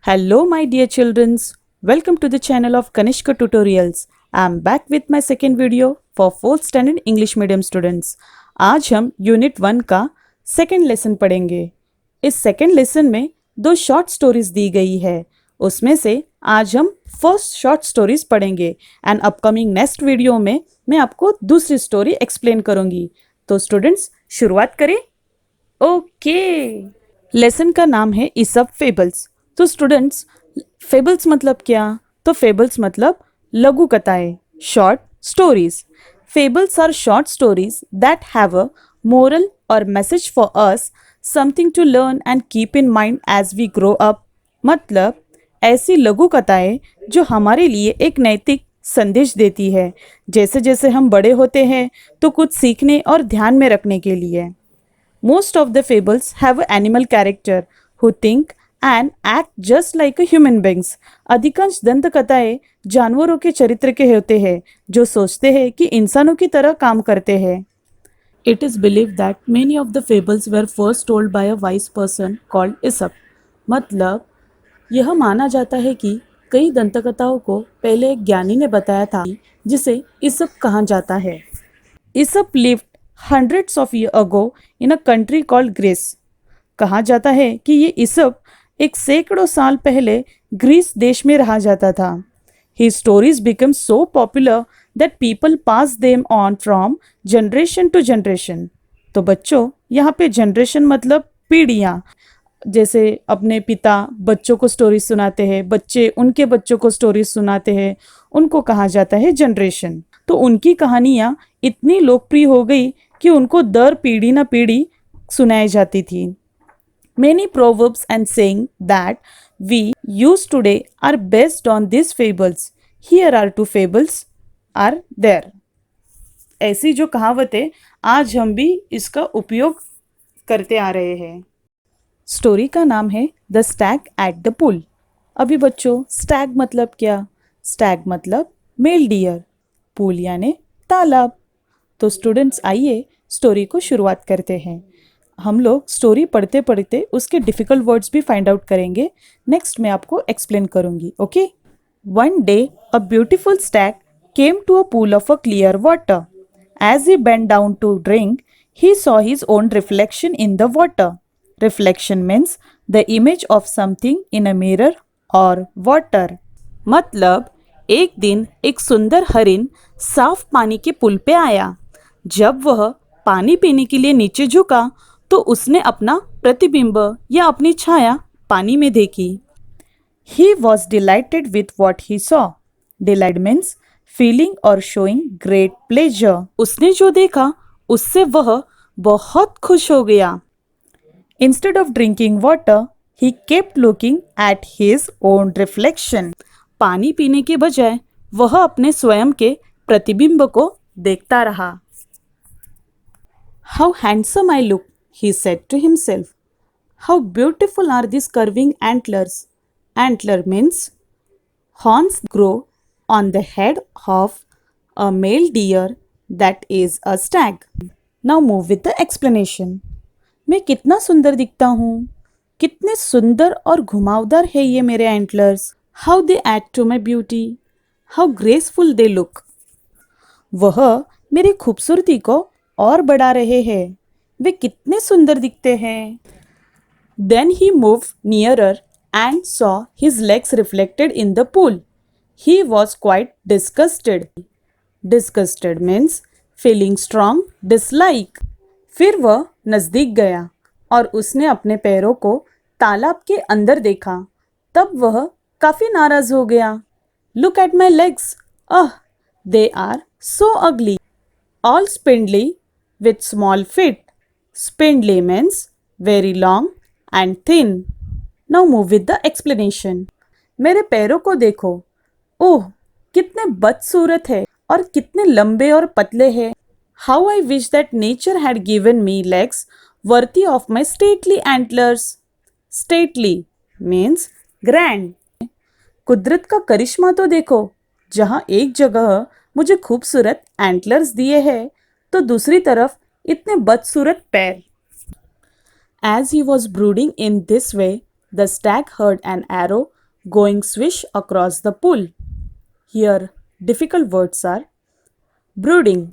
Hello, my dear childrens. Welcome to the channel of Kanishka Tutorials. I am back with my second video for 4th standard English medium students. आज हम unit 1 का second lesson पढ़ेंगे। इस second lesson में 2 short stories दी गई है। उसमें से आज हम फर्स्ट शॉर्ट स्टोरीज पढ़ेंगे एंड अपकमिंग नेक्स्ट वीडियो में मैं आपको दूसरी स्टोरी एक्सप्लेन करूंगी। तो स्टूडेंट्स शुरुआत करें। ओके, लेसन का नाम है ईसप फेबल्स। तो स्टूडेंट्स, फेबल्स मतलब क्या? तो फेबल्स मतलब लघु कथाएं, short stories. Fables are short stories that have a moral और message for us, something to learn and keep in mind as we grow up. मतलब ऐसी लघु कथाएं जो हमारे लिए एक नैतिक संदेश देती है, जैसे जैसे हम बड़े होते हैं तो कुछ सीखने और ध्यान में रखने के लिए। Most of the fables have an animal character who think and act just like a human beings. अधिकांश दंत कथाएं जानवरों के चरित्र के होते हैं जो सोचते हैं कि इंसानों की तरह काम करते हैं। It is believed that many of the fables were first told by a wise person called Aesop. मतलब यह माना जाता है कि कई दंतकथाओं को पहले एक ज्ञानी ने बताया था जिसे ईसप कहा जाता है। ईसप lived hundreds of years ago in a country called Greece. कहा जाता है कि ये ईसप एक सैकड़ों साल पहले ग्रीस देश में रहा जाता था। His stories became so popular that people passed them on from generation to generation. तो बच्चों, यहाँ पे जनरेशन मतलब पीढ़ियाँ। जैसे अपने पिता बच्चों को स्टोरी सुनाते हैं, बच्चे उनके बच्चों को स्टोरी सुनाते हैं, उनको कहा जाता है जनरेशन। तो उनकी कहानियाँ इतनी लोकप्रिय हो गई कि उनको दर पीढ़ी न पीढ़ी सुनाई जाती थी। Many proverbs and saying that we use today are based on these fables. Here are 2 fables are there. ऐसी जो कहावतें आज हम भी इसका उपयोग करते आ रहे हैं। स्टोरी का नाम है the Stag at the pool. अभी बच्चों, स्टैग मतलब क्या? स्टैग मतलब मेल डियर, पूल यानी तालाब। तो स्टूडेंट्स, आइए स्टोरी को शुरुआत करते हैं। हम लोग स्टोरी पढ़ते पढ़ते उसके डिफ़िकल्ट वर्ड्स भी फाइंड आउट करेंगे। नेक्स्ट मैं आपको एक्सप्लेन करूंगी। Okay. One day a beautiful stag came to a pool of a clear water. As he bent down to drink, he saw his own reflection in the water. Reflection means the image of something in a mirror or water. मतलब एक दिन एक सुंदर हरिन साफ पानी के पुल पे आया। जब वह पानी पीने के लिए नीचे झुका तो उसने अपना प्रतिबिंब या अपनी छाया पानी में देखी। He was delighted with what he saw. Delight means feeling or showing great pleasure. उसने जो देखा उससे वह बहुत खुश हो गया। Instead of drinking water, he kept looking at his own reflection. पानी पीने के बजाय वह अपने स्वयं के प्रतिबिंब को देखता रहा। How handsome I look, he said to himself. How beautiful are these curving antlers. Antler means horns grow on the head of a male deer that is a stag. Now move with the explanation. मैं कितना सुंदर दिखता हूँ, कितने सुंदर और घुमावदार है ये मेरे antlers. How they add to my beauty. How graceful they look. वह मेरी खूबसूरती को और बढ़ा रहे हैं। वे कितने सुंदर दिखते हैं। Then he moved nearer and saw his legs reflected in the pool. He was quite disgusted. Disgusted means feeling strong dislike. फिर वह नज़दीक गया और उसने अपने पैरों को तालाब के अंदर देखा। तब वह काफ़ी नाराज़ हो गया। Look at my legs. They are so ugly. All spindly with small feet. Spindly means very long and thin. Now move with the explanation. मेरे पैरों को देखो। ओह, कितने बदसूरत है और कितने लंबे और पतले हैं। How I wish that nature had given me legs worthy of my stately antlers. Stately means grand. कुदरत का करिश्मा तो देखो, जहाँ एक जगह मुझे खूबसूरत एंटलर्स दिए हैं तो दूसरी तरफ इतने बदसूरत पैर। As he was brooding in this way, the stag heard an arrow going swish across the pool. Here, difficult words are brooding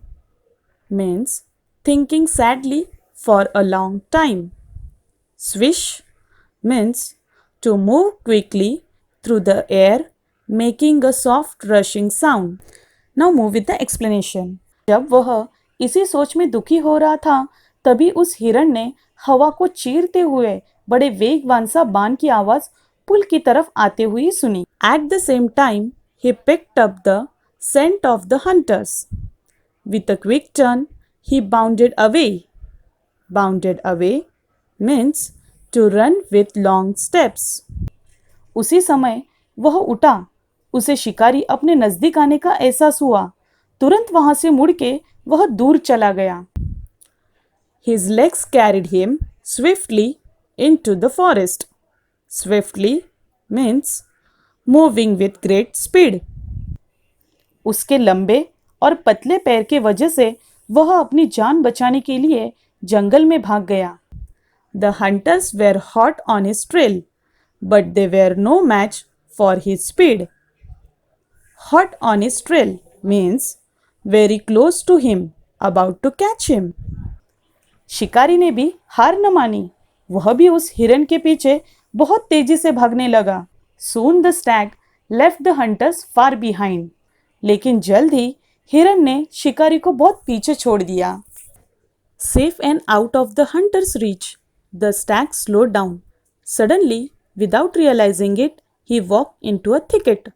means thinking sadly for a long time. Swish means to move quickly through the air, making a soft rushing sound. Now move with the explanation. जब वह इसी सोच में दुखी हो रहा था, तभी उस हिरण ने हवा को चीरते हुए बड़े वेगवान सा बाण की आवाज पुल की तरफ आते हुए सुनी. At the same time, he picked up the scent of the hunters. With a quick turn, he bounded away. Bounded away means to run with long steps. उसी समय वह उठा. उसे शिकारी अपने नजदीक आने का एहसास हुआ. तुरंत वहां से मुड़ के वह दूर चला गया. His legs carried him swiftly into the forest. Swiftly means moving with great speed. उसके लंबे और पतले पैर के वजह से वह अपनी जान बचाने के लिए जंगल में भाग गया. The hunters were hot on his trail, but they were no match for his speed. Hot on his trail means very close to him, about to catch him. शिकारी ने भी हार न मानी. वह भी उस हिरन के पीछे बहुत तेजी से भागने लगा. Soon the stag left the hunters far behind. लेकिन जल्द ही हिरन ने शिकारी को बहुत पीछे छोड़ दिया. Safe and out of the hunter's reach, the stag slowed down. Suddenly, without realizing it, he walked into a thicket.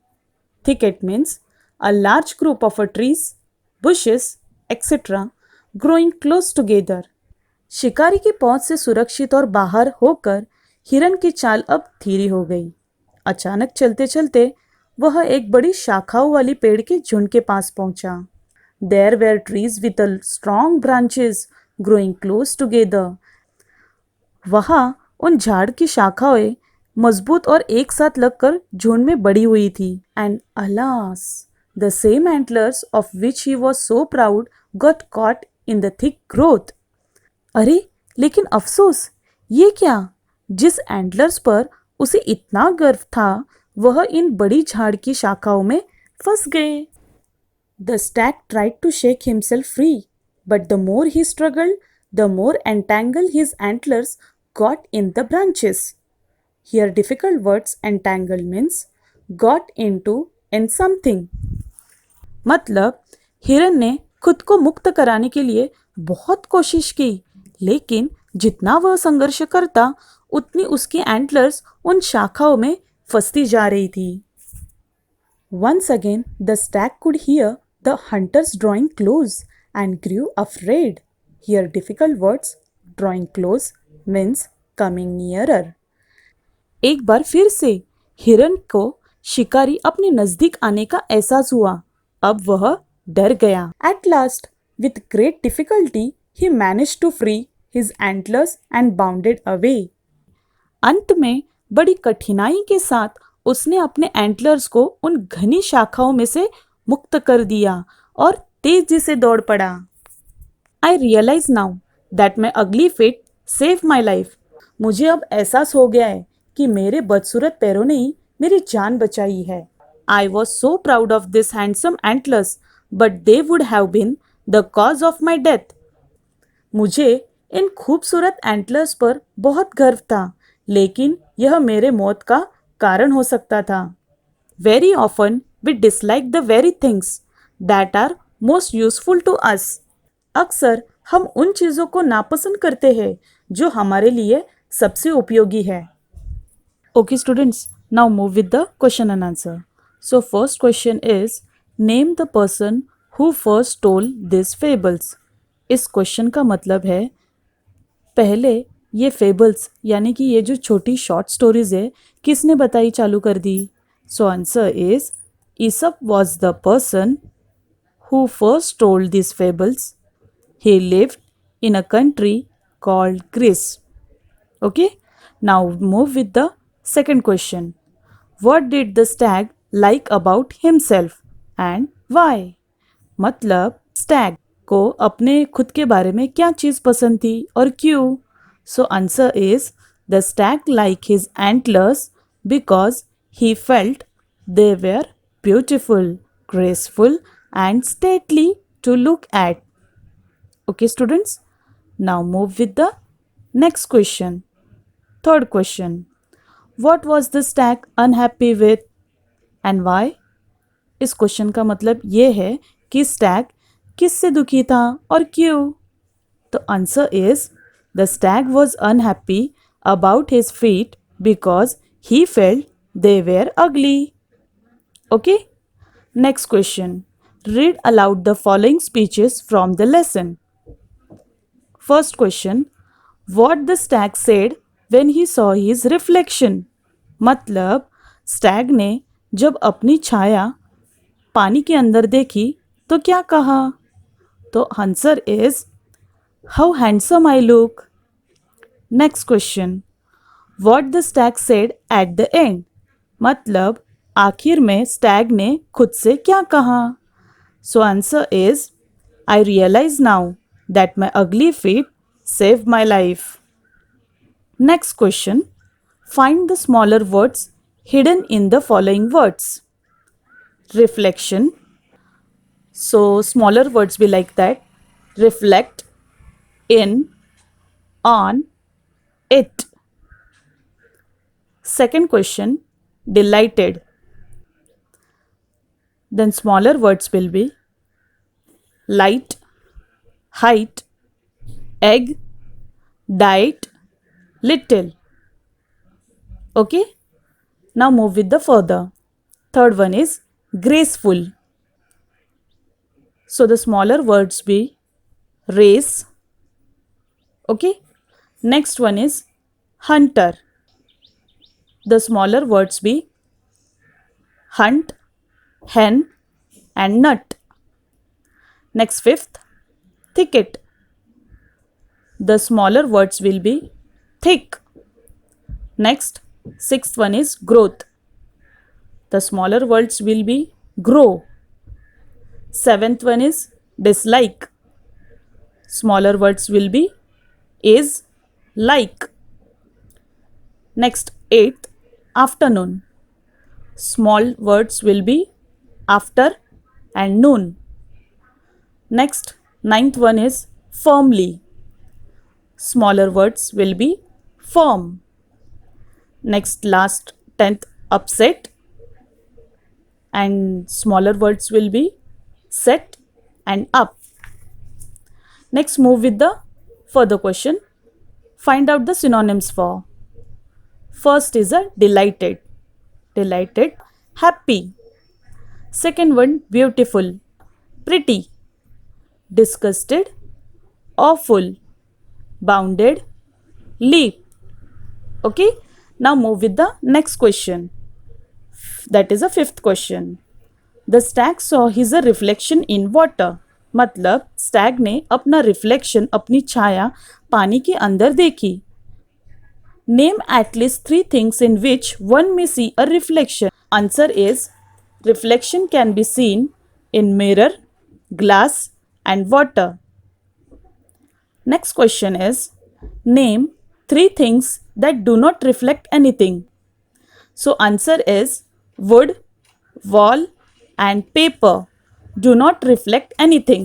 Thicket means a large group of trees, bushes, etc. growing close together. शिकारी की पहुंच से सुरक्षित और बाहर होकर हिरन की चाल अब धीरी हो गई. अचानक चलते चलते वह एक बड़ी शाखाओं वाली पेड़ के झुंड के पास पहुंचा. There were trees with a strong branches growing close together. वहाँ उन झाड़ की शाखाएं मजबूत और एक साथ लगकर झुंड में बढ़ी हुई थी. And alas, the same antlers of which he was so proud got caught in the thick growth. अरे लेकिन अफसोस, ये क्या? जिस एंटलर्स पर उसे इतना गर्व था वह इन बड़ी झाड़ की शाखाओं में फंस गए. The stag tried to shake himself free, but the more he struggled, the more entangled his antlers got in the branches. Here difficult words entangle means got into in something. मतलब हिरन ने खुद को मुक्त कराने के लिए बहुत कोशिश की, लेकिन जितना वह संघर्ष करता उतनी उसकी एंटलर्स उन शाखाओं में फंसती जा रही थी. Once again the stag could hear the hunters drawing close and grew afraid. Here difficult words drawing close means coming nearer. एक बार फिर से हिरन को शिकारी अपने नजदीक आने का एहसास हुआ. अब वह डर गया. At last, with great difficulty, he managed to free his antlers and bounded away. अंत में बड़ी कठिनाई के साथ उसने अपने एंटलर्स को उन घनी शाखाओं में से मुक्त कर दिया और तेजी से दौड़ पड़ा. I realize now that my ugly feet saved my life. मुझे अब एहसास हो गया है कि मेरे बदसूरत पैरों ने ही मेरी जान बचाई है. I was so proud of these handsome antlers, but they would have been the cause of my death. मुझे इन खूबसूरत एंटलर्स पर बहुत गर्व था, लेकिन यह मेरे मौत का कारण हो सकता था. Very often we dislike the very things that are most useful to us. अक्सर हम उन चीज़ों को नापसंद करते हैं जो हमारे लिए सबसे उपयोगी है. Okay students, now move with the question and answer. So first question is, name the person who first told these fables. इस क्वेश्चन का मतलब है पहले ये फेबल्स यानी कि ये जो छोटी शॉर्ट स्टोरीज है किसने बताई चालू कर दी. So answer is Aesop was the person who first told these fables. He lived in a country called Greece. Okay, now move with the second question. What did the stag like about himself and why? मतलब stag को अपने खुद के बारे में क्या चीज़ पसंद थी और क्यों. So answer is the stag liked his antlers because he felt they were beautiful, graceful, and stately to look at. Okay, students, now move with the next question. Third question. What was the stag unhappy with and why? इस question का मतलब ये है कि Stag किससे दुखी था और क्यों? तो answer is the stag was unhappy about his feet because he felt they were ugly. Okay, next question. Read aloud the following speeches from the lesson. First question. What the stag said when he saw his reflection? मतलब Stag ने जब अपनी छाया पानी के अंदर देखी तो क्या कहा? तो answer is how handsome I look. Next question. What the stag said at the end? मतलब आखिर में स्टैग ने खुद से क्या कहा? So answer is I realize now that my ugly feet save my life. Next question. Find the smaller words hidden in the following words. Reflection. So smaller words be like that. Reflect, in, on, it. Second question. Delighted. Then smaller words will be light, height, egg, diet, little. Okay. Now move with the further. Third one is graceful. So the smaller words be race. Okay. Next one is hunter. The smaller words be hunt, hen, and nut. Next fifth, thicket. The smaller words will be thick. Next, sixth one is growth. The smaller words will be grow. Seventh one is dislike. Smaller words will be is, like. Next, eighth, afternoon. Small words will be after and noon. Next, ninth one is firmly. Smaller words will be firm. Next, last, 10th, upset, and smaller words will be set and up. Next, move with the further question. Find out the synonyms for. First is a delighted. Delighted, happy. Second one, beautiful, pretty. Disgusted, awful. Bounded, leap. Okay. Now move with the next question. That is a fifth question. The stag saw his reflection in water. मतलब stag ने अपना reflection, अपनी छाया पानी के अंदर देखी. Name at least 3 things in which one may see a reflection. Answer is reflection can be seen in mirror, glass, and water. Next question is name 3 things that do not reflect anything. So answer is wood, wall, and paper do not reflect anything.